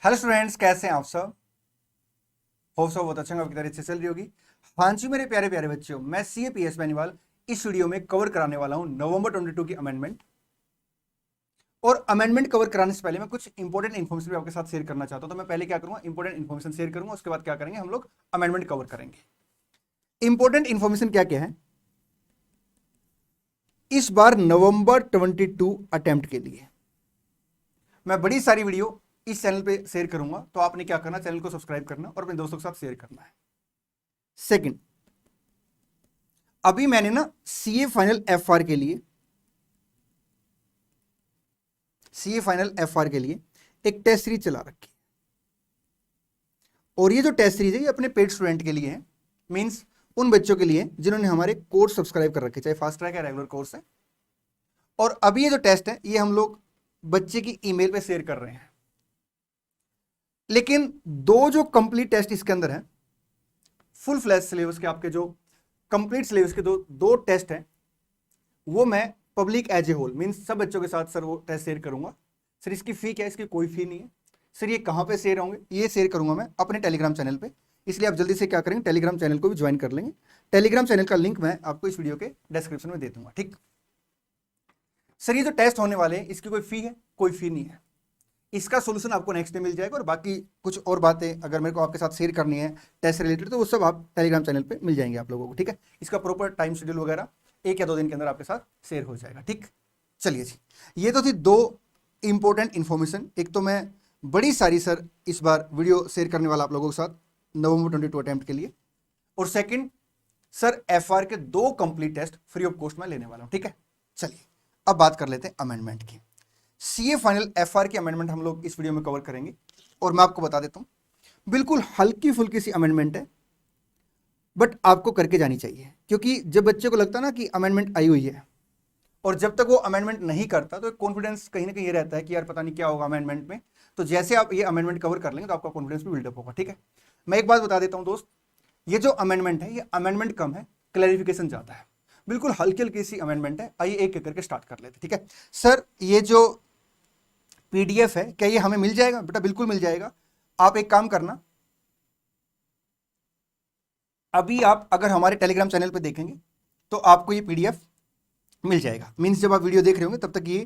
Hello students, कैसे हैं आप सब। होप सब बहुत अच्छा आपकी तरह से चल रही होगी। हाँ जी मेरे प्यारे प्यारे बच्चों, मैं सीए पीएस बेनीवाल इस वीडियो में कवर कराने वाला हूं नवंबर 22 की अमेंडमेंट। और अमेंडमेंट कवर कराने से पहले मैं कुछ इंपॉर्टेंट इन्फॉर्मेशन भी आपके साथ शेयर करना चाहता हूं। तो मैं पहले क्या करूंगा, इंपॉर्टेंट इन्फॉर्मेशन शेयर करूंगा, उसके बाद क्या करेंगे हम लोग अमेंडमेंट कवर करेंगे। इंपॉर्टेंट इन्फॉर्मेशन क्या क्या है इस बार नवंबर 22 अटेम्प्ट के लिए। मैं बड़ी सारी वीडियो इस चैनल पे शेयर करूंगा, तो आपने क्या करना, चैनल को सब्सक्राइब करना और अपने दोस्तों के साथ शेयर करना है। सेकंड, अभी मैंने ना सीए फाइनल एफआर के लिए एक टेस्ट सीरीज चला रखी है। और ये जो टेस्ट सीरीज है ये अपने पेड स्टूडेंट के लिए है, मींस उन बच्चों के लिए जिन्होंने हमारे कोर्स सब्सक्राइब कर रखे, चाहे फास्ट ट्रैक या रेगुलर कोर्स है। और अभी ये जो टेस्ट है ये हम लोग बच्चे की ईमेल पे शेयर कर रहे हैं। लेकिन दो जो कंप्लीट टेस्ट इसके अंदर है, फुल फ्लैश सिलेबस के, आपके जो कंप्लीट सिलेबस के दो दो टेस्ट हैं, वो मैं public as a whole means सब बच्चों के साथ सर वो टेस्ट शेयर करूंगा। सर इसकी फी क्या है, इसकी कोई फी नहीं है। सर ये कहां पे शेयर होंगे, ये शेयर करूंगा मैं अपने टेलीग्राम चैनल पे। इसलिए आप जल्दी से क्या करेंगे, टेलीग्राम चैनल को भी ज्वाइन कर लेंगे। टेलीग्राम चैनल का लिंक मैं आपको इस वीडियो के डिस्क्रिप्शन में दे दूंगा, ठीक। सर ये जो टेस्ट होने वाले हैं इसकी कोई फी है, कोई फी नहीं है। इसका सोल्यूशन आपको नेक्स्ट डे मिल जाएगा, और बाकी कुछ और बातें अगर मेरे को आपके साथ शेयर करनी है टेस्ट रिलेटेड, तो वो सब आप टेलीग्राम चैनल पे मिल जाएंगे आप लोगों को, ठीक है। इसका प्रॉपर टाइम शेड्यूल वगैरह 1 या 2 दिन के अंदर आपके साथ शेयर हो जाएगा, ठीक। चलिए जी, ये तो थी दो इंपॉर्टेंट इंफॉर्मेशन। एक तो मैं बड़ी सारी सर इस बार वीडियो शेयर करने वाला आप लोगों के साथ नवंबर 22 अटेम्प्ट के लिए। और सेकंड, सर एफआर के 2 complete test free of cost में लेने वाला हूं, ठीक है। चलिए अब बात कर लेते हैं अमेंडमेंट की। सीए फाइनल एफआर की अमेंडमेंट हम लोग इस वीडियो में कवर करेंगे। और मैं आपको बता देता हूं, बिल्कुल हल्की फुल्की सी अमेंडमेंट है, बट आपको करके जानी चाहिए। क्योंकि जब बच्चे को लगता है ना कि अमेंडमेंट आई हुई है, और जब तक वो अमेंडमेंट नहीं करता तो कॉन्फिडेंस कहीं ना कहीं ये रहता है कि यार पता नहीं क्या होगा अमेंडमेंट में। तो जैसे आप ये अमेंडमेंट कवर कर लेंगे तो आपका कॉन्फिडेंस भी बिल्डअप होगा, ठीक है। मैं एक बात बता देता हूं दोस्त, ये जो अमेंडमेंट है ये अमेंडमेंट कम है, क्लैरिफिकेशन ज्यादा है। बिल्कुल हल्की हल्की सी अमेंडमेंट है। आइए एक एक करके स्टार्ट कर लेते हैं, ठीक है। सर ये जो पीडीएफ है क्या ये हमें मिल जाएगा? बेटा बिल्कुल मिल जाएगा। आप एक काम करना, अभी आप अगर हमारे टेलीग्राम चैनल पे देखेंगे तो आपको ये पीडीएफ मिल जाएगा। मीन्स जब आप वीडियो देख रहे होंगे तब तक ये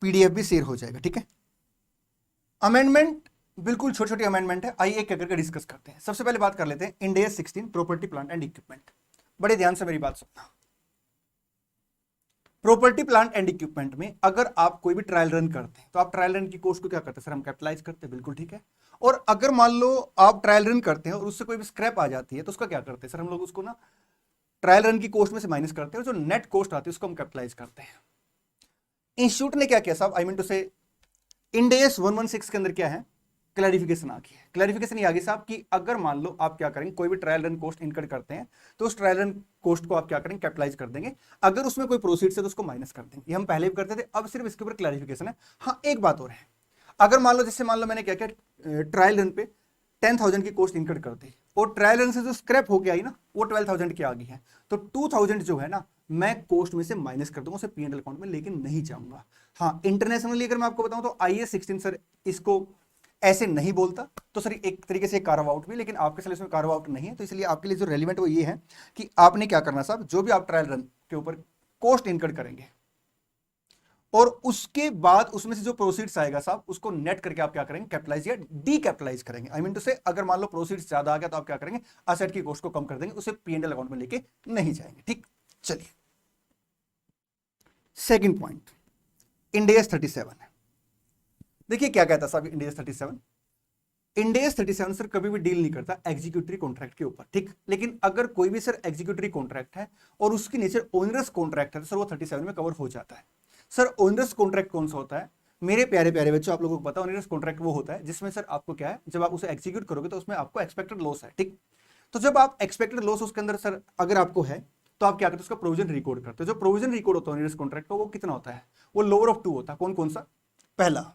पीडीएफ भी शेयर हो जाएगा, ठीक है। अमेंडमेंट बिल्कुल छोटी छोटी अमेंडमेंट है। आइए एक एक करके डिस्कस करते हैं। सबसे पहले बात कर लेते हैं Ind AS 16 property plant and equipment. बड़े ध्यान से मेरी बात सुनना। प्रॉपर्टी प्लांट एंड इक्विपमेंट में अगर आप कोई भी ट्रायल रन करते हैं तो आप ट्रायल रन की कॉस्ट को क्या करते हैं सर, हम कैपिटलाइज करते हैं, बिल्कुल ठीक है। और अगर मान लो आप ट्रायल रन करते हैं और उससे कोई भी स्क्रैप आ जाती है तो उसका क्या करते हैं सर, हम लोग उसको ना ट्रायल रन की कॉस्ट में से माइनस करते हैं और जो नेट कॉस्ट आती है उसको हम कैपिटलाइज करते हैं। इंस्टीट्यूट ने क्या किया साहब, आई मीन टू से इंड AS 116 के अंदर क्या है, क्लैरिफिकेशन आ गई है। क्लैरिफिकेशन ये आ गई साहब कि अगर मान लो आप क्या करेंगे, कोई भी ट्रायल रन कॉस्ट इनकर करते हैं तो उस ट्रायल रन कॉस्ट को आप क्या करेंगे, कैपिटलाइज कर देंगे। अगर उसमें कोई प्रोसीड है तो उसको माइनस कर देंगे। ये हम पहले भी करते थे, अब सिर्फ इसके ऊपर क्लैरिफिकेशन है। हाँ एक बात और है, अगर मान लो जैसे मान लो मैंने क्या किया, ट्रायल रन पे 10,000 की कॉस्ट इनकर कर दी और ट्रायल रन से जो स्क्रैप होके आई ना वो 12,000 की आ गई है, तो 2,000 जो है ना मैं कॉस्ट में से माइनस कर दूंगा, उसे पीएनएल अकाउंट में लेके नहीं जाऊंगा। हाँ इंटरनेशनली अगर मैं आपको बताऊं तो IAS 16 सर इसको ऐसे नहीं बोलता, तो सर एक तरीके से कार्व आउट भी, लेकिन आपके सिलेबस में कार्व आउट नहीं है। तो इसलिए आपके लिए जो रेलिवेंट वो ये है कि आपने क्या करना साहब, जो भी आप ट्रायल रन के ऊपर कॉस्ट इनकर करेंगे और उसके बाद उसमें से जो प्रोसीड्स आएगा साहब उसको नेट करके आप क्या करेंगे, कैपिटलाइज या डी कैपिटलाइज करेंगे। आई मीन टू से अगर मान लो प्रोसीड्स ज्यादा आ गया तो आप क्या करेंगे, असेट की कॉस्ट को कम कर देंगे, उसे पीएनएल अकाउंट में लेके नहीं जाएंगे, ठीक। चलिए सेकंड पॉइंट, इंड AS 37 है। देखिए क्या कहता है साहब Ind AS 37। Ind AS 37 sir कभी भी डील नहीं करता एग्जीक्यूटरी कॉन्ट्रैक्ट के ऊपर, ठीक। लेकिन अगर कोई भी सर एग्जीक्यूटरी कॉन्ट्रैक्ट है और उसकी नेचर ओनरस कॉन्ट्रैक्ट है तो सर वो 37 में कवर हो जाता है। सर ओनरस कॉन्ट्रैक्ट कौन सा होता है मेरे प्यारे प्यारे बच्चों, आप लोगों को पता है ओनरस कॉन्ट्रैक्ट वो होता है जिसमें सर आपको क्या है, जब आप उसे एग्जीक्यूट करोगे तो उसमें आपको एक्सपेक्टेड लॉस है, ठीक। तो जब आप एक्सपेक्टेड लॉस उसके अंदर सर अगर आपको है तो आप क्या करते हो, उसका प्रोविजन रिकॉर्ड करते हो। जो प्रोविजन रिकॉर्ड होता है ओनरस कॉन्ट्रैक्ट का वो कितना होता है, वो लोअर ऑफ 2 होता है। कौन कौन सा, पहला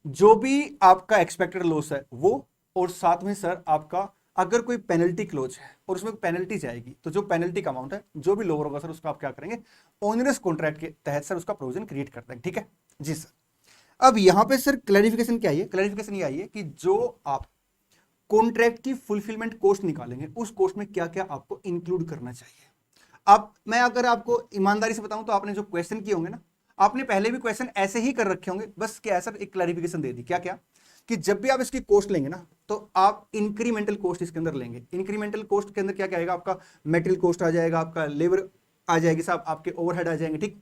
जो भी आपका एक्सपेक्टेड लॉस है वो, और साथ में सर आपका अगर कोई पेनल्टी क्लोज है और उसमें पेनल्टी जाएगी तो जो पेनल्टी का अमाउंट है जो भी लोअर होगा सर उसका आप क्या करेंगे, ओनरस कॉन्ट्रैक्ट के तहत सर उसका प्रोविजन क्रिएट कर देंगे, ठीक है जी सर। अब यहां पे सर क्लैरिफिकेशन क्या है? क्लैरिफिकेशन ये आई है कि जो आप कॉन्ट्रैक्ट की फुलफिलमेंट कॉस्ट निकालेंगे उस कॉस्ट में क्या क्या आपको इंक्लूड करना चाहिए। आप, मैं अगर आपको ईमानदारी से बताऊं तो आपने जो क्वेश्चन किए होंगे ना, आपने पहले भी क्वेश्चन ऐसे ही कर रखे होंगे, बस क्या है सर, एक क्लैरिफिकेशन दे दी। क्या क्या? कि जब भी आप इसकी कॉस्ट लेंगे ना तो आप इंक्रीमेंटल कॉस्ट इसके अंदर लेंगे। इंक्रीमेंटल कॉस्ट के अंदर क्या क्या आएगा? आपका मेटेरियल कॉस्ट आ जाएगा, आपका लेबर आ जाएगी साहब, आपके ओवरहेड आ जाएंगे, ठीक।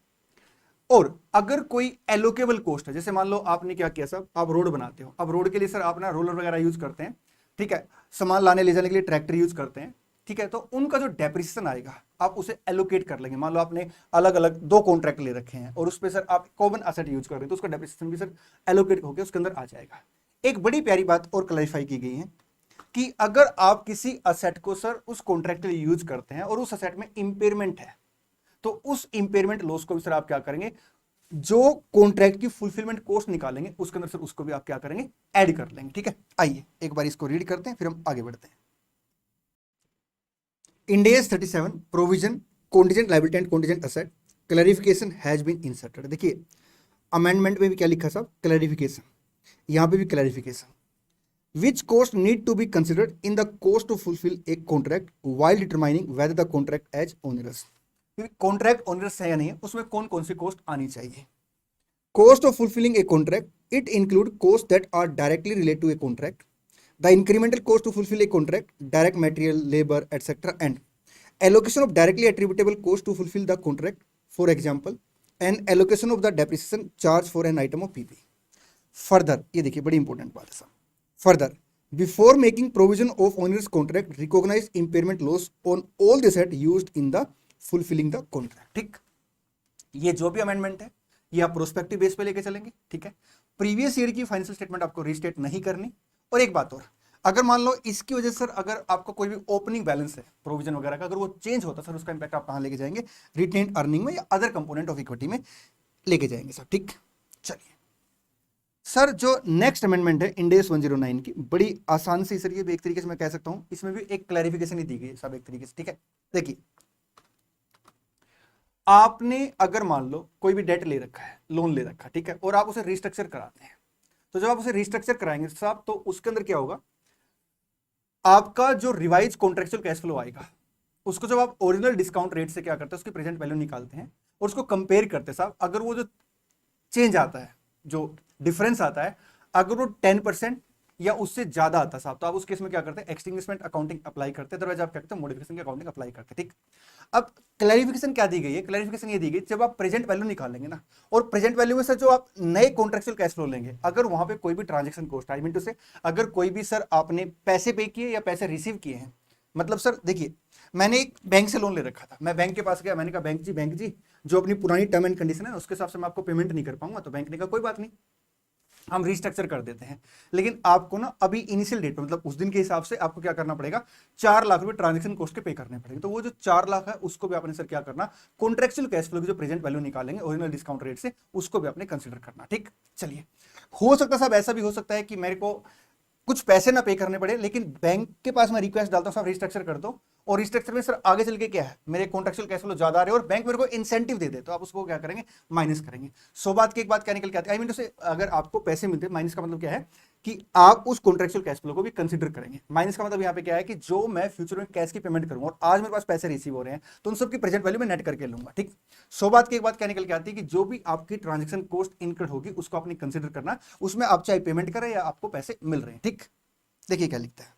और अगर कोई एलोकेबल कॉस्ट है, जैसे मान लो आपने क्या किया साहब, आप रोड बनाते हो, अब रोड के लिए सर आप ना रोलर वगैरह यूज करते हैं, ठीक है, सामान लाने ले जाने के लिए ट्रैक्टर यूज करते हैं, ठीक है, तो उनका जो डेप्रिसिएशन आएगा आप उसे एलोकेट कर लेंगे। मान लो आपने अलग अलग 2 कॉन्ट्रैक्ट ले रखे हैं और उस पर सर आप कॉमन एसेट यूज कर रहे हैं, तो उसका डेप्रिसिएशन भी सर एलोकेट होकर उसके अंदर आ जाएगा। एक बड़ी प्यारी बात और क्लैरिफाई की गई है कि अगर आप किसी असेट को सर उस कॉन्ट्रैक्ट के लिए यूज करते हैं और उस असेट में इंपेयरमेंट है, तो उस इंपेयरमेंट लॉस को भी सर आप क्या करेंगे, जो कॉन्ट्रैक्ट की फुलफिलमेंट कॉस्ट निकालेंगे उसके अंदर सर उसको भी आप क्या करेंगे, ऐड कर लेंगे, ठीक है। आइए एक बार इसको रीड करते हैं फिर हम आगे बढ़ते हैं। Ind AS 37 provision contingent liability and contingent asset clarification has been inserted. देखिए अमेंडमेंट में भी क्या लिखा साहब, क्लैरिफिकेशन, यहां पे भी clarification. Which cost need to be considered in the cost to fulfil a contract while determining whether the contract as onerous. Contract onerous है या नहीं है, उसमें कौन कौन सी कॉस्ट आनी चाहिए। Cost of fulfilling a contract, it include cost that are directly related to a contract, the incremental cost to fulfill a contract, direct material, labor, etc., and allocation of directly attributable cost to fulfill the contract, for example, and allocation of the depreciation charge for an item of PP. Further, ये देखिए बड़ी important बात है साहब। Further, before making provision of onerous contract, recognize impairment loss on all the asset used in the fulfilling the contract. ठीक, ये जो भी अमेंडमेंट है ये आप प्रोस्पेक्टिव बेस पे लेके चलेंगे, ठीक है। प्रीवियस ईयर की फाइनेंशियल स्टेटमेंट आपको रीस्टेट नहीं करनी। और एक बात और, अगर मान लो इसकी वजह से सर अगर आपका कोई भी ओपनिंग बैलेंस है प्रोविजन वगैरह का, अगर वो चेंज होता सर उसका इंपैक्ट आप कहां लेके जाएंगे, रिटेन्ड अर्निंग में या अदर कंपोनेंट ऑफ इक्विटी में लेके जाएंगे सर, ठीक। चलिए सर जो नेक्स्ट अमेंडमेंट है इंड AS 109 की, बड़ी आसान से सर ये भी एक तरीके से मैं कह सकता हूं, इसमें भी एक क्लैरिफिकेशन ही दी गई है सब एक तरीके से, ठीक है। देखिए आपने अगर मान लो कोई भी डेट ले रखा है, लोन ले रखा है, ठीक है, और आप उसे रिस्ट्रक्चर कराते हैं, तो जब आप उसे रिस्ट्रक्चर कराएंगे साहब तो उसके अंदर क्या होगा, आपका जो रिवाइज कॉन्ट्रेक्चुअल कैश फ्लो आएगा उसको जब आप ओरिजिनल डिस्काउंट रेट से क्या करते हैं, उसकी प्रेजेंट वैल्यू निकालते हैं और उसको कंपेयर करते हैं साहब, अगर वो जो चेंज आता है, जो डिफरेंस आता है, अगर वो 10% या उससे ज्यादा आता है साहब, तो आप उस केस में क्या करते हैं, एक्सटिंग्विशमेंट अकाउंटिंग अप्लाई करते हैं, अदरवाइज आप क्या करते हैं, मॉडिफिकेशन की अकाउंटिंग अप्लाई करते हैं, ठीक। अब क्लैरिफिकेशन क्या दी गई है, क्लैरिफिकेशन ये दी गई जब आप प्रेजेंट वैल्यू निकालेंगे ना, और प्रेजेंट वैल्यू में सर जो आप नए कॉन्ट्रेक्चुअल कैश फ्लो लेंगे, अगर वहां पे कोई भी transaction cost I mean to say, अगर कोई भी सर आपने पैसे पे किए या पैसे रिसीव किए हैं, मतलब सर देखिए मैंने एक बैंक से लोन ले रखा था, मैं बैंक के पास गया, मैंने कहा बैंक जी जो अपनी पुरानी टर्म एंड कंडीशन है उसके हिसाब से मैं आपको पेमेंट नहीं कर पाऊंगा, तो बैंक ने कहा कोई बात नहीं हम रिस्ट्रक्चर कर देते हैं, लेकिन आपको ना अभी इनिशियल डेट मतलब उस दिन के हिसाब से आपको क्या करना पड़ेगा, 4 लाख रुपए ट्रांजेक्शन कॉस्ट के पे करने पड़ेंगे। तो वो जो 4 लाख है उसको भी आपने सर क्या करना, कॉन्ट्रेक्चुअल कैश फ्लो की जो प्रेजेंट वैल्यू निकालेंगे ओरिजिनल डिस्काउंट रेट से, उसको भी आपने कंसिडर करना, ठीक। चलिए हो सकता है साहब ऐसा भी हो सकता है कि मेरे को कुछ पैसे ना पे करने पड़े, लेकिन बैंक के पास मैं रिक्वेस्ट डालता हूं साहब रिस्ट्रक्चर कर दो, और रिस्ट्रक्चर में सर आगे चल के क्या है, मेरे कॉन्ट्रेक्चुअल कैश फ्लो ज्यादा आ रहे हैं और बैंक मेरे को इंसेंटिव दे दे, तो आप उसको क्या करेंगे, माइनस करेंगे। 100 बात की एक बात क्या निकल के आती है, आई मीन से अगर आपको पैसे मिलते हैं, माइनस का मतलब क्या है कि आप उस कॉन्ट्रेक्चुअल कैश फ्लो को भी कंसीडर करेंगे। माइनस का मतलब यहाँ पे क्या है कि जो मैं फ्यूचर में कैश की पेमेंट करूंगा और आज मेरे पास पैसे रिसीव हो रहे हैं, तो उन सबकी प्रेजेंट वैल्यू में नेट करके लूंगा, ठीक। 100 बात की एक बात क्या निकल के आती है कि जो भी आपकी ट्रांजेक्शन कॉस्ट इनकर्ड होगी उसको आपने कंसिडर करना, उसमें आप चाहे पेमेंट करें या आपको पैसे मिल रहे हैं, ठीक। देखिए क्या लिखता है,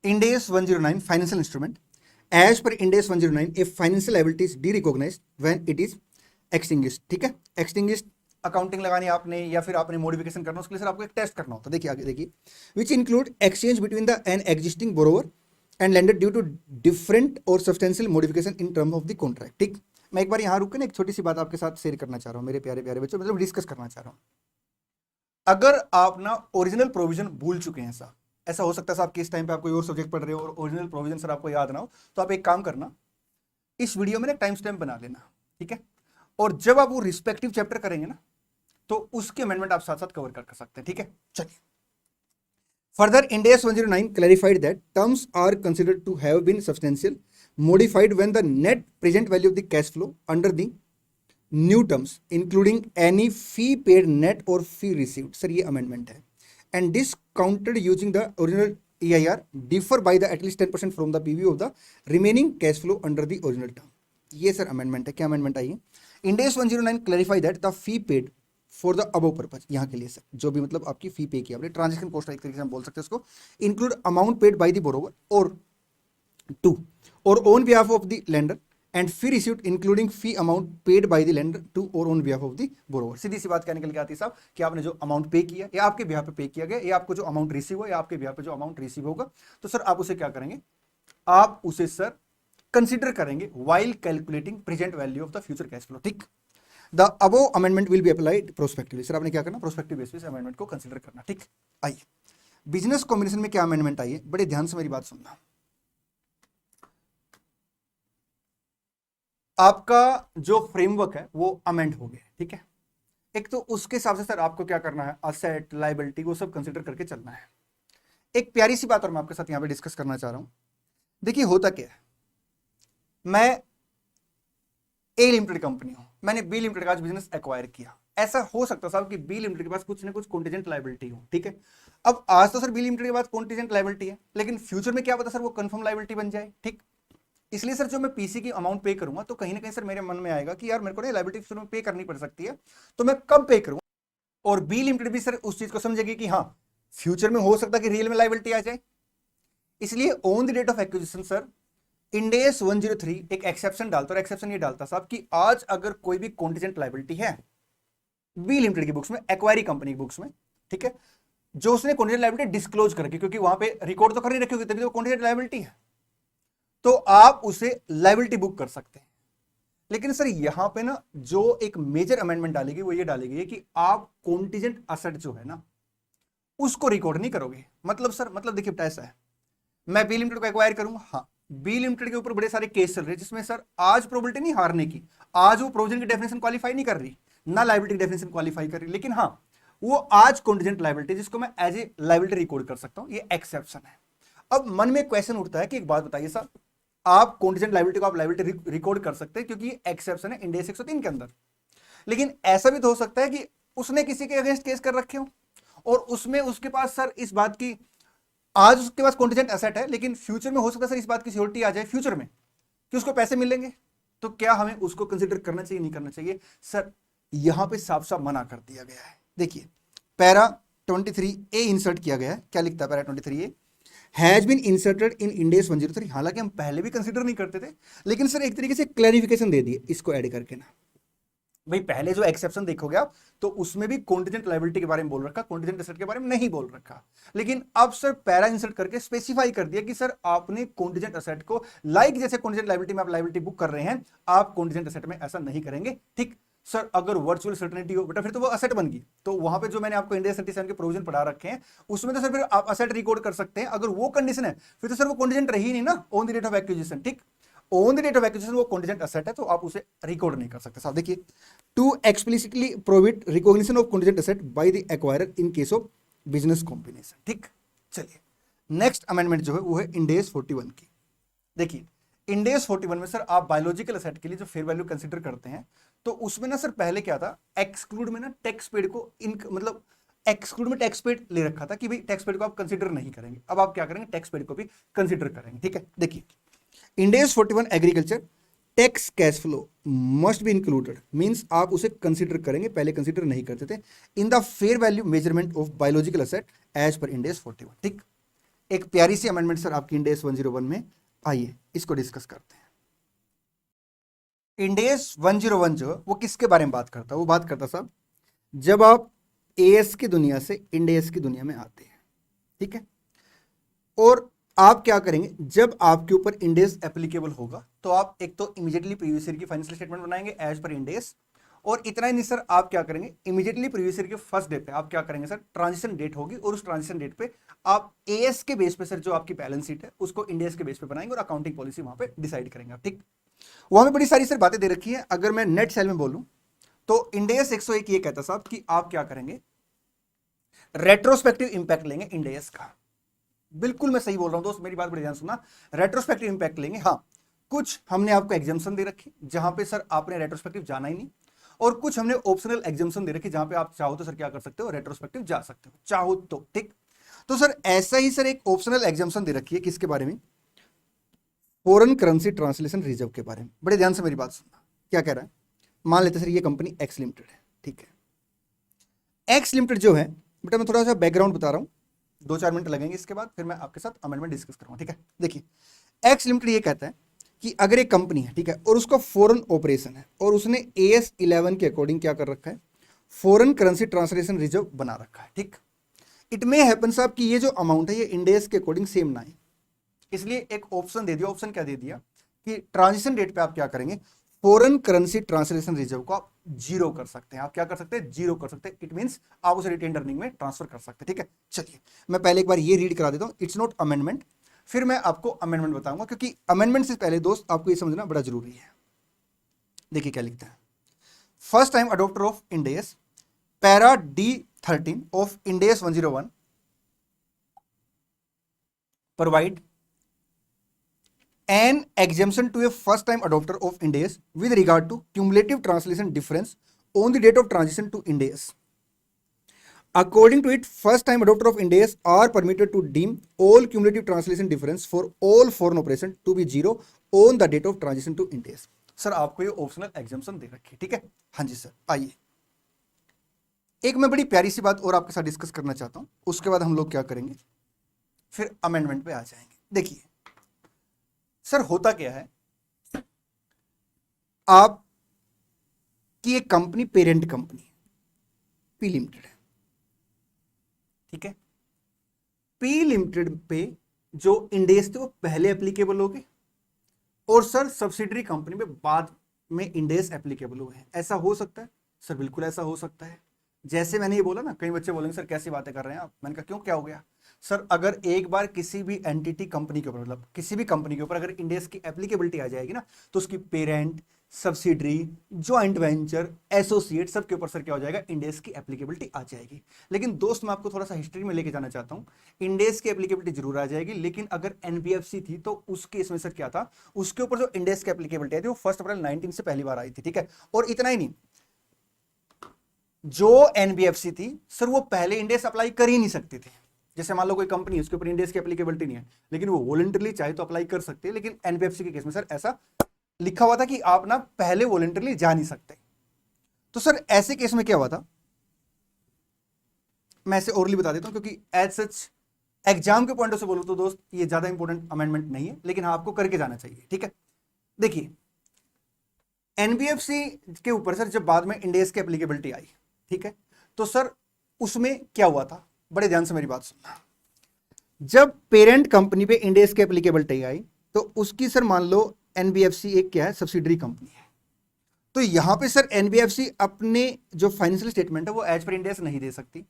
Ind AS 109 financial instrument, as per Ind AS 109 a financial liability is derecognised when it is extinguished, ठीक है। एक्सटिंग्विश्ड अकाउंटिंग लगानी है आपने या फिर आपने मॉडिफिकेशन करना, उसके लिए सर आपको एक टेस्ट करना होता है। देखिए आगे देखिए, which include exchange between the an existing borrower and lender due to different or substantial modification in term of the contract, ठीक। मैं एक बार यहाँ रुक के ना एक छोटी सी बात आपके साथ शेयर करना चाह रहा हूँ मेरे प्यारे प्यारे बच्चों, मतलब डिस्कस करना चाह रहा हूँ। अगर आप ना ओरिजिनल प्रोविजन भूल चुके हैं साहब, ऐसा हो सकता है साहब कि इस टाइम पे आप कोई और सब्जेक्ट पढ़ रहे हो और ओरिजिनल प्रोविजन सर आपको याद ना हो, तो आप एक काम करना, इस वीडियो में ना टाइम स्टैम्प बना लेना, ठीक है, और जब आप वो रिस्पेक्टिव चैप्टर करेंगे ना तो उसके अमेंडमेंट आप साथ साथ कवर कर सकते हैं, ठीक है। चलिए further Ind AS 109 clarified that terms are considered to have been substantial modified when the net present value of the cash flow under the new terms including any fee paid net or fee received, sir ये amendment है, and discounted using the original EIR differ by the at least 10% from the PV of the remaining cash flow under the original term. ये sir amendment है। क्या amendment आई है? Ind AS 109 clarify that the fee paid for the above purpose, यहाँ के लिए sir जो भी मतलब आपकी फी पे की आपने ट्रांजेक्शन कॉस्ट एक तरीके से हम बोल सकते हैं उसको, include amount paid by the borrower or to or on behalf of the lender and fee received including fee amount paid by the lender to or on behalf of the borrower. सीधी सी बात क्या निकल के आती है साहब कि आपने जो अमाउंट पे किया या आपके बिहाफ पे पे किया गया या आपको जो अमाउंट रिसीव हुआ या आपके बिहाफ पे जो अमाउंट रिसीव होगा, तो सर आप उसे क्या करेंगे? आप उसे सर कंसिडर करेंगे while calculating present value of the future cash flow. ठीक, the above amendment will be applied prospectively. Sir आपने क्या करना? प्रोस्पेक्टिव बेसिस अमेंडमेंट को कंसिडर करना। ठीक, आइए बिजनेस कॉम्बिनेशन में क्या अमेंडमेंट आई है, बड़े ध्यान से मेरी बात सुनना। आपका जो फ्रेमवर्क है वो अमेंड हो गया, ठीक है। एक तो उसके हिसाब से सर आपको क्या करना है, असेट लायबिलिटी वो सब कंसिडर करके चलना है। एक प्यारी सी बात और मैं आपके साथ यहां पे डिस्कस करना चाह रहा हूं। देखिए होता क्या है, मैं ए लिमिटेड कंपनी हूं, मैंने बी लिमिटेड का बिजनेस एक्वायर किया। ऐसा हो सकता साहब कि बी लिमिटेड के पास कुछ ना कुछ कॉन्टिजेंट लायबिलिटी हो, ठीक है। अब आज तो सर बी लिमिटेड के पास कॉन्टिजेंट लायबिलिटी है, लेकिन फ्यूचर में क्या पता सर वो कंफर्म लायबिलिटी बन जाए, ठीक। इसलिए सर जो मैं पीसी की अमाउंट पे करूंगा तो कहीं ना कहीं सर मेरे मन में आएगा कि यार मेरे को ना लायबिलिटी फ्यूचर में पे करनी पड़ सकती है, तो मैं कम पे करूंगा। और बी लिमिटेड भी सर उस चीज को समझेगी कि हाँ फ्यूचर में हो सकता है कि रियल में लायबिलिटी आ जाए। इसलिए on the date of acquisition sir Ind AS 103 एक एक्सेप्शन डालता, और एक्सेप्शन ये डालता साहब कि आज अगर कोई भी कॉन्टिजेंट लायबिलिटी है बी लिमिटेड की बुक्स में, एक्वायरी कंपनी की बुक्स में, ठीक है, जो उसने कॉन्टिजेंट लायबिलिटी डिस्क्लोज करके, क्योंकि वहां पे रिकॉर्ड तो कर नहीं रखी होगी तभी तो कॉन्टिजेंट लायबिलिटी है, तो आप उसे लायबिलिटी बुक कर सकते हैं। लेकिन सर यहां पे ना जो एक मेजर अमेंडमेंट डालेगी वो ये डालेगी कि आप कॉन्टिजेंट असेट जो है ना उसको रिकॉर्ड नहीं करोगे। मतलब सर मतलब देखिए ऐसा है, मैं बी लिमिटेड को एक्वायर करूंगा, हाँ बी लिमिटेड के ऊपर बड़े सारे केस चल रहे हैं जिसमें सर आज प्रोबेबिलिटी नहीं हारने की, आज वो प्रोविजन की डेफिनेशन क्वालिफाई नहीं कर रही ना लायबिलिटी डेफिनेशन क्वालिफाई कर रही, लेकिन हाँ वो आज कॉन्टिजेंट लायबिलिटी जिसको मैं एज ए लायबिलिटी रिकॉर्ड कर सकता हूं, ये एक्सेप्शन है। अब मन में क्वेश्चन उठता है कि एक बात बताइए सर, आप कॉन्टिजेंट लायबिलिटी को आप लायबिलिटी रिकॉर्ड कर सकते हैं क्योंकि ये एक्सेप्शन है इंड AS 103 के अंदर, लेकिन ऐसा भी तो हो सकता है कि उसने किसी के अगेंस्ट केस कर रखे हो और उसमें उसके पास सर इस बात की, आज उसके पास कॉन्टिजेंट एसेट है लेकिन फ्यूचर में हो सकता है सर इस बात की सिक्योरिटी आ जाए फ्यूचर में कि उसको पैसे मिलेंगे, तो क्या हमें उसको कंसिडर करना चाहिए नहीं करना चाहिए? सर यहां पे साफ साफ मना कर दिया गया है। देखिए पैरा 23A इंसर्ट किया गया है, क्या लिखता है para 23A, has been inserted in Ind AS 103। हालांकि हम पहले भी कंसिडर नहीं करते थे, लेकिन सर एक तरीके से क्लैरिफिकेशन दे दिए इसको ऐड करके ना, भाई पहले जो एक्सेप्शन देखोगे आप तो उसमें भी कॉन्टिजेंट लायबिलिटी के बारे में बोल रखा, कॉन्टिजेंट एसेट के बारे में नहीं बोल रखा, लेकिन अब सर पैरा इंसर्ट करके स्पेसिफाई कर दिया कि सर आपने कॉन्टिजेंट एसेट को लाइक जैसे कॉन्टिजेंट लायबिलिटी में आप लायबिलिटी बुक कर रहे हैं, आप कॉन्टिजेंट एसेट में ऐसा नहीं करेंगे, ठीक। सर अगर वर्चुअल सर्टेनिटी हो बेटा फिर तो वो असेट बन गई, तो वहां पे जो मैंने आपको इंड AS 37 के प्रोविजन पढ़ा रखे हैं उसमें तो सर फिर आप असेट रिकॉर्ड कर सकते हैं। अगर वो कंडीशन है फिर तो सर वो कॉन्टिजेंट रही नहीं ना on the date of acquisition, ठीक। On the date of acquisition वो कॉन्टिजेंट एसेट है तो आप उसे रिकॉर्ड नहीं कर सकते। साहब देखिए, to explicitly provide recognition of contingent asset by the acquirer in case of business combination, ठीक। चलिए नेक्स्ट अमेंडमेंट जो है वो है इंड AS 41 की। देखिए इंड AS 41 में सर आप बायोलॉजिकल एसेट के लिए जो फेयर वैल्यू कंसिडर करते हैं तो उसमें ना सर पहले क्या था, एक्सक्लूड में ना टैक्स पेड को मतलब एक्सक्लूड में टैक्स पेड ले रखा था कि भाई टैक्स पेड को आप कंसिडर नहीं करेंगे, अब आप क्या करेंगे टैक्स पेड को भी कंसिडर करेंगे, ठीक है। देखिए Ind AS 41 agriculture tax cash flow must be included, means आप उसे कंसिडर करेंगे, पहले कंसिडर नहीं करते थे, in the fair value measurement of biological asset as per Ind AS 41, ठीक। एक प्यारी सी अमेंडमेंट सर आपकी इंड AS 101 में, आइए इसको डिस्कस करते हैं। इंड AS 101 जो वो किसके बारे में बात करता है, वो बात करता साहब जब आप AS की दुनिया से इंड AS की दुनिया में आते हैं, ठीक है, और आप क्या करेंगे जब आपके ऊपर इंड AS एप्लीकेबल होगा तो आप एक तो इमीडिएटली प्रीवियस ईयर की फाइनेंशियल स्टेटमेंट बनाएंगे एज पर इंड AS, और इतना ही नहीं सर आप क्या करेंगे इमीडिएटली प्रीवियस ईयर के फर्स्ट डे पे आप क्या करेंगे सर ट्रांजिशन डेट होगी और उस ट्रांजिशन डेट पे आप AS के बेस पे सर जो आपकी बैलेंस शीट है उसको इंड AS के बेस पे बनाएंगे और अकाउंटिंग पॉलिसी वहां पे डिसाइड करेंगे आप, ठीक। वहां पे बड़ी सारी सर बातें दे रखी है, अगर मैं नेट सेल में बोलूं तो इंड AS 101 ये कहता साहब कि आप क्या करेंगे रेट्रोस्पेक्टिव इंपैक्ट लेंगे इंड AS का। बिल्कुल मैं सही बोल रहा हूं दोस्त, मेरी बात बड़ी ध्यान सुनना, रेट्रोस्पेक्टिव इंपैक्ट लेंगे। हाँ कुछ हमने आपको एग्जाम्पशन दे रखी जहां पे सर आपने रेट्रोस्पेक्टिव जाना ही नहीं, और कुछ हमने ऑप्शनल एग्जाम्पशन दे रखी, जहां पे आप चाहो तो सर क्या कर सकते हो, रेट्रोस्पेक्टिव जा सकते हो चाहो तो, ठीक। तो सर ऐसा ही सर एक ऑप्शनल एग्जाम्पशन दे रखी है किसके बारे में, फॉरेन करेंसी ट्रांसलेशन रिजर्व के बारे में। बड़े ध्यान से मेरी बात सुनना, क्या कह रहा है, मान लेते सर ये कंपनी एक्स लिमिटेड है, ठीक है। एक्स लिमिटेड जो है बेटा, मैं थोड़ा सा बैकग्राउंड बता रहा हूं, 2-4 मिनट लगेंगे, इसके बाद फिर मैं आपके साथ अमेंडमेंट डिस्कस करूंगा, ठीक है। देखिए एक्स लिमिटेड ये कहता है कि अगर एक कंपनी है, ठीक है, और उसका फॉरेन ऑपरेशन है और उसने AS 11 के अकॉर्डिंग क्या कर रखा है, फॉरेन करेंसी ट्रांसलेशन रिजर्व बना रखा है, ठीक। इट मे हैपन साहब कि ये जो अमाउंट है ये इंडेस के अकॉर्डिंग सेम ना है, इसलिए एक ऑप्शन दे दिया। ऑप्शन क्या दे दिया कि ट्रांजिशन डेट पे आप क्या करेंगे, फॉरेन करेंसी ट्रांसलेशन रिजर्व को आप जीरो कर सकते हैं। आप क्या कर सकते हैं, जीरो कर सकते हैं। इट मींस आप उसे रिटेन अर्निंग में ट्रांसफर कर सकते हैं, ठीक है। चलिए मैं पहले एक बार ये रीड करा देता हूं, इट्स नॉट अमेंडमेंट, फिर मैं आपको अमेंडमेंट बताऊंगा, क्योंकि अमेंडमेंट से पहले दोस्त आपको ये समझना बड़ा जरूरी है। देखिए क्या लिखता है, first time adapter of Ind AS para D13 of Ind AS 101 provide an exemption to a first time adopter of Ind AS with regard to cumulative translation difference on the date of transition to Ind AS. According to it, first time adopter of Ind AS are permitted to deem all cumulative translation difference for all foreign operation to be zero on the date of transition to Ind AS. Sir आपको ये optional exemption दे रखी है, ठीक है। हाँ जी sir, आइए एक मैं बड़ी प्यारी सी बात और आपके साथ डिस्कस करना चाहता हूं, उसके बाद हम लोग क्या करेंगे, फिर अमेंडमेंट पे आ जाएंगे। देखिए सर होता क्या है, आप की एक company parent company P limited है, ठीक है। पी लिमिटेड पे जो इंडेस थे वो पहले एप्लीकेबल हो गए, और सर सब्सिडरी कंपनी में बाद में इंडेस एप्लीकेबल हुए हैं। ऐसा हो सकता है सर, बिल्कुल ऐसा हो सकता है। जैसे मैंने ये बोला ना, कई बच्चे बोलेंगे सर कैसी बातें कर रहे हैं आप, मैंने कहा क्यों, क्या हो गया सर, अगर एक बार किसी भी एंटिटी कंपनी के ऊपर, मतलब किसी भी कंपनी के ऊपर अगर इंडेस की एप्लीकेबिलिटी आ जाएगी ना, तो उसकी parent, subsidiary, joint venture, associate, सबके ऊपर सर क्या हो जाएगा, इंडेस की एप्लीकेबिलिटी आ जाएगी। लेकिन दोस्त मैं आपको थोड़ा सा हिस्ट्री में लेके जाना चाहता हूं, इंडेस की एप्लीकेबिलिटी जरूर आ जाएगी, लेकिन अगर एनबीएफसी थी तो उस केस में सर क्या था, उसके ऊपर जो इंडेस की एप्लीकेबिलिटी आई थी वो 1 अप्रैल 19 से पहली बार आई थी, ठीक है। और इतना ही नहीं, जो एनबीएफसी थी सर वो पहले इंडेस अप्लाई कर ही नहीं सकती थी। जैसे मान लो कोई कंपनी है, उसके ऊपर इंडेस की एप्लीकेबिलिटी नहीं है, लेकिन वो वॉलंटरली चाहे तो अप्लाई कर सकते हैं, लेकिन एनबीएफसी के केस में सर ऐसा लिखा हुआ था कि आप ना पहले वॉलंटरली जा नहीं सकते। तो सर ऐसे केस में क्या हुआ था, मैं ऐसे ओरली बता देता हूं, क्योंकि एज सच एग्जाम के पॉइंट से बोलूं तो दोस्त ये ज्यादा इंपॉर्टेंट अमेंडमेंट नहीं है, लेकिन हाँ आपको करके जाना चाहिए, ठीक है। देखिए एनबीएफसी के ऊपर सर जब बाद में इंडेस की एप्लीकेबिलिटी आई, ठीक है, तो सर उसमें क्या हुआ था, बड़े ध्यान से मेरी बात सुनना। जब पेरेंट कंपनी पे इंडेस की एप्लीकेबिलिटी आई तो उसकी सर मान लो एनबीएफसी एक क्या है, सब्सिडरी कंपनी है, तो यहां पे सर एनबीएफसी अपने जो फाइनेंशियल स्टेटमेंट है वो एज पर इंडेस नहीं दे सकती।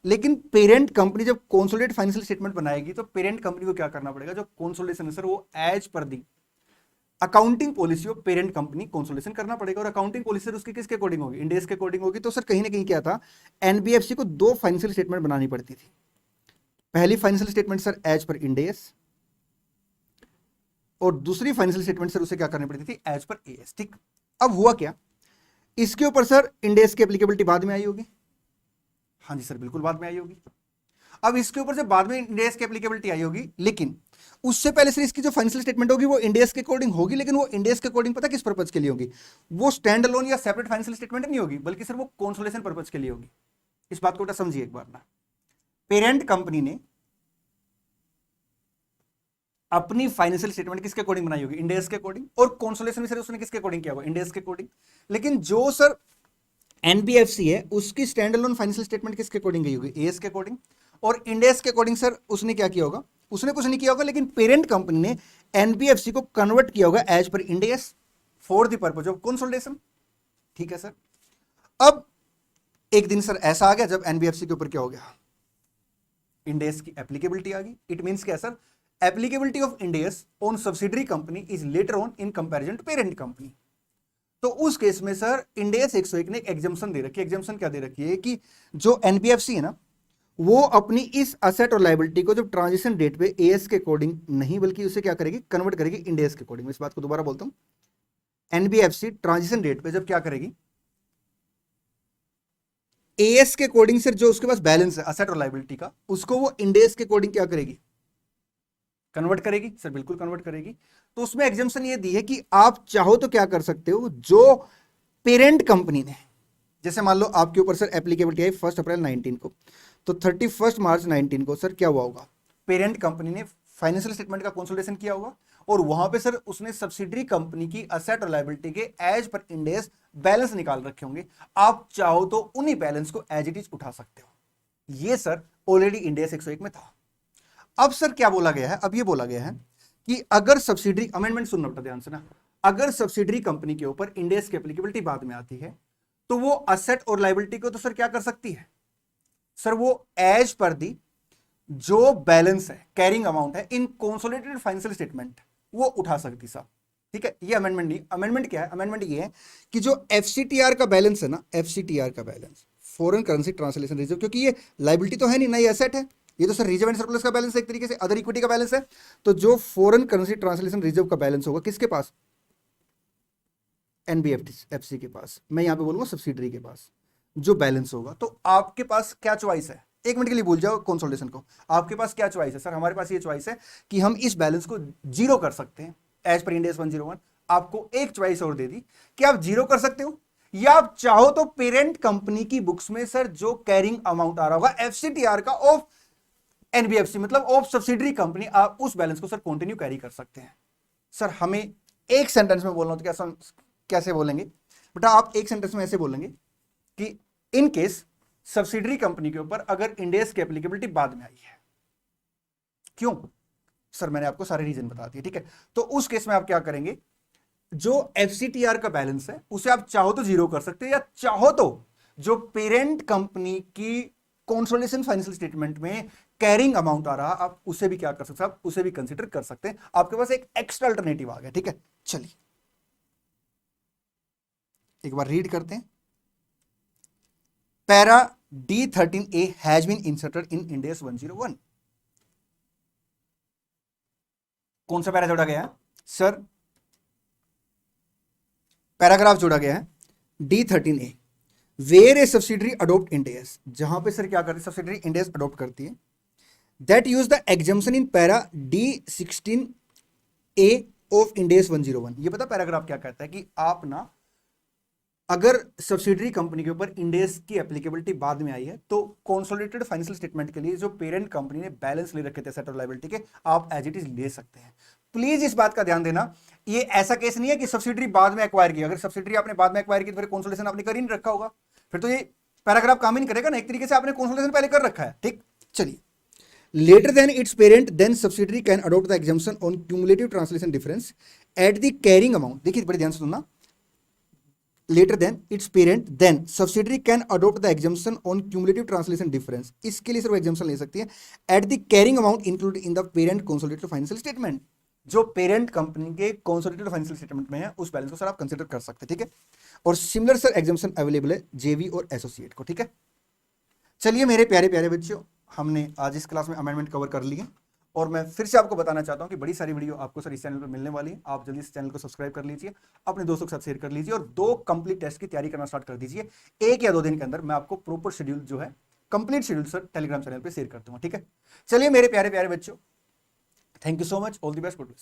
लेकिन पेरेंट कंपनी जब कंसोलिडेटेड फाइनेंशियल स्टेटमेंट बनाएगी तो पेरेंट कंपनी को क्या करना पड़ेगा, जो कंसोलिडेशन है सर वो as per the accounting policy of parent company consolidation करना पड़ेगा। और अकाउंटिंग पॉलिसी उसकी किसके अकॉर्डिंग होगी, इंडेस के अकॉर्डिंग होगी। तो सर कहीं ना कहीं क्या था, एनबीएफसी को 2 फाइनेंशियल स्टेटमेंट बनानी पड़ती थी। पहली financial statement sir as per इंडेस, और दूसरी फाइनेंशियल स्टेटमेंट सर उसे क्या करनी पड़ती थी, एज पर एएस, ठीक। अब हुआ क्या, इसके ऊपर सर इंडेस की एप्लीकेबिलिटी बाद में आई होगी, हाँ जी सर बिल्कुल बाद में आई होगी। अब इसके ऊपर से बाद में इंडेस की एप्लीकेबिलिटी आई होगी, लेकिन उससे पहले से इसकी जो फाइनेंशियल स्टेटमेंट होगी वो इंडेस के अकॉर्डिंग होगी, लेकिन वो इंडेस के अकॉर्डिंग पता किस पर्पज के लिए होगी, वो स्टैंड अलोन या सेपरेट फाइनेंशियल स्टेटमेंट नहीं होगी, बल्कि सर वो कंसोलिडेशन पर्पज के लिए होगी। इस बात को बेटा समझिए एक बार ना, पेरेंट कंपनी ने अपनी फाइनेंशियल स्टेटमेंट किसके अकॉर्डिंग बनाई होगी, इंडेस के अकॉर्डिंग, और कंसोलिडेशन भी सर उसने किसके अकॉर्डिंग किया होगा, इंडेस के अकॉर्डिंग। लेकिन जो सर एनबीएफसी है उसकी स्टैंड अलोन फाइनेंशियल स्टेटमेंट किसके अकॉर्डिंग गई होगी, एएस के अकॉर्डिंग। और इंडेस के अकॉर्डिंग सर उसने क्या किया होगा, उसने कुछ नहीं किया होगा, लेकिन पेरेंट कंपनी ने एनबीएफसी को कन्वर्ट किया होगा as per Ind AS for the purpose of consolidation, ठीक है सर। अब एक दिन सर ऐसा आ गया जब एनबीएफसी के ऊपर क्या हो गया, इंडेस की एप्लीकेबिलिटी आ गई। इट मींस क्या sir, applicability of Ind AS on subsidiary company is later on in comparison to parent company. तो उस केस में सर इंडेस 101 ने एग्जाम्पशन दे रखी है। एग्जाम्पशन क्या दे रखी है कि जो एनबीएफसी है ना वो अपनी इस असेट और लायबिलिटी को जब ट्रांजिशन डेट पे एएस के अकॉर्डिंग नहीं बल्कि उसे क्या करेगी, कन्वर्ट करेगी इंडेस के अकॉर्डिंग। इस बात को दोबारा बोलता हूं, एनबीएफसी ट्रांजिशन डेट पे जब क्या करेगी, एएस के अकॉर्डिंग सर जो उसके पास बैलेंस है असेट और लायबिलिटी का, उसको वो इंड एस के अकॉर्डिंग क्या करेगी, कन्वर्ट करेगी सर, बिल्कुल कन्वर्ट करेगी। तो उसमें एग्जाम्पशन ये दी है कि आप चाहो तो क्या कर सकते हो, जो पेरेंट कंपनी ने, जैसे मान लो आपके ऊपर सर एप्लीकेबिलिटी आई 1 अप्रैल 19 को, तो 31 मार्च 19 को सर क्या हुआ होगा, पेरेंट कंपनी ने फाइनेंशियल स्टेटमेंट का कंसोलिडेशन किया होगा, और वहां पे सर उसने सब्सिडरी कंपनी की असेट और लायबिलिटी के as per Ind AS balance निकाल रखे होंगे। आप चाहो तो उन्हीं बैलेंस को एज इट इज उठा सकते हो। ये सर ऑलरेडी इंड एस 101 में था। अब सर क्या बोला गया है, अब ये बोला गया है कि अगर सब्सिडरी, अमेंडमेंट सुनना बेटा ध्यान से ना, अगर सब्सिडरी कंपनी के ऊपर इंड एस की एप्लीकेबिलिटी बाद में आती है, तो वो असेट और लायबिलिटी को तो सर क्या कर सकती है सर, वो एज पर दी जो बैलेंस है, कैरिंग अमाउंट है इन कंसोलिडेटेड फाइनेंशियल स्टेटमेंट, वो उठा सकती साहब। ठीक है, ये अमेंडमेंट नहीं, अमेंडमेंट क्या है, अमेंडमेंट ये है कि जो एफसीटीआर का बैलेंस है ना, एफसीटीआर का balance, foreign currency translation reserve, क्योंकि ये लायबिलिटी तो है नहीं ना, ये एसेट है, ये तो सर रिजर्व एंड सरप्लस का बैलेंस है, एक तरीके से अदर इक्विटी का बैलेंस है। तो जो फॉरेन करेंसी ट्रांसलेशन रिजर्व का बैलेंस होगा किसके पास, एनबीएफसी के पास, मैं यहां पे बोलूंगा सब्सिडरी के पास जो बैलेंस होगा। तो आपके पास क्या चॉइस है, एक मिनट के लिए भूल जाओ कंसोलिडेशन को, आपके पास क्या चॉइस है सर, हमारे पास ये चॉइस है कि हम इस बैलेंस को जीरो कर सकते हैं एज पर इंड एस 101। आपको एक चॉइस और दे दी कि आप जीरो कर सकते हो, या आप चाहो तो पेरेंट कंपनी की बुक्स में सर जो कैरिंग अमाउंट आ रहा होगा एफसीटीआर का ऑफ एनबीएफसी, मतलब ऑफ सब्सिडरी कंपनी, आप उस बैलेंस को सर कंटिन्यू कैरी कर सकते हैं। सर हमें एक सेंटेंस में बोलना हो तो कैसे बोलेंगे बेटा, आप एक सेंटेंस में ऐसे बोलेंगे कि इन केस सब्सिडरी कंपनी के ऊपर अगर इंड एस की एप्लीकेबिलिटी बाद में आई है, क्यों सर, मैंने आपको सारे रीजन बता दिए। ठीक है, तो उस केस में आप क्या करेंगे, जो एफसीटीआर का बैलेंस है उसे आप चाहो तो जीरो कर सकते हैं, या चाहो तो जो पेरेंट कंपनी की कंसोलिडेशन फाइनेंशियल स्टेटमेंट में कैरिंग अमाउंट आ रहा, आप उसे भी क्या कर सकते हैं, आप उसे भी कंसीडर कर सकते हैं। आपके पास एक एक्स्ट्रा अल्टरनेटिव आ गया। ठीक है, चलिए एक बार रीड करते हैं। Para D13A has been inserted in Ind AS 101। कौन सा पैरा जोड़ा गया है सर, पैराग्राफ जोड़ा गया है D13A, where a subsidiary adopt Ind AS, जहां पे सर क्या करती है, सब्सिडरी इंड एस अडोप्ट करती है, that use the exemption in para D16A of end AS 101। ये पता पैराग्राफ क्या कहता है कि आप ना, अगर सब्सिडरी कंपनी के ऊपर इंड एस की एप्लीकेबिलिटी बाद में आई है, तो कंसोलिडेटेड फाइनेंशियल स्टेटमेंट के लिए जो पेरेंट कंपनी ने बैलेंस ले रखे थे एसेट और लायबिलिटी के, आप एज इट इज ले सकते हैं। प्लीज इस बात का ध्यान देना, ये ऐसा केस नहीं है कि सब्सिडरी बाद में एक्वायर की, अगर सब्सिडरी आपने बाद में एक्वायर की तो फिर कंसोलिडेशन आपने कर ही नहीं रखा होगा, फिर तो ये पैराग्राफ काम ही नहीं करेगा ना, एक तरीके से आपने कंसोलिडेशन पहले कर रखा है। ठीक, चलिए, later than its parent then subsidiary can adopt the exemption on cumulative translation difference at the carrying amount। देखिए बड़े ध्यान से सुनना, later than its parent then subsidiary can adopt the exemption on cumulative translation difference, इसके लिए सिर्फ exemption ले सकती है at the carrying amount included in the parent consolidated financial statement, जो पेरेंट कंपनी के कंसोलिडेटेड फाइनेंशियल स्टेटमेंट में है उस बैलेंस को सर आप कंसीडर कर सकते हैं। ठीक है, और सिमिलर सर एग्जाम्पशन अवेलेबल है जेवी और एसोसिएट को। ठीक है, चलिए मेरे प्यारे प्यारे बच्चों, हमने आज इस क्लास में अमेंडमेंट कवर कर लिए, और मैं फिर से आपको बताना चाहता हूं कि बड़ी सारी वीडियो आपको सर इस चैनल पर मिलने वाली है। आप जल्दी इस चैनल को सब्सक्राइब कर लीजिए, अपने दोस्तों के साथ शेयर कर लीजिए, और 2 कंप्लीट टेस्ट की तैयारी करना स्टार्ट कर दीजिए। 1 या 2 दिन के अंदर मैं आपको प्रॉपर शेड्यूल जो है, complete schedule sir Telegram channel पर शेयर कर दूंगा। ठीक है, चलिए मेरे प्यारे प्यारे बच्चों, thank you so much, all the best, good luck.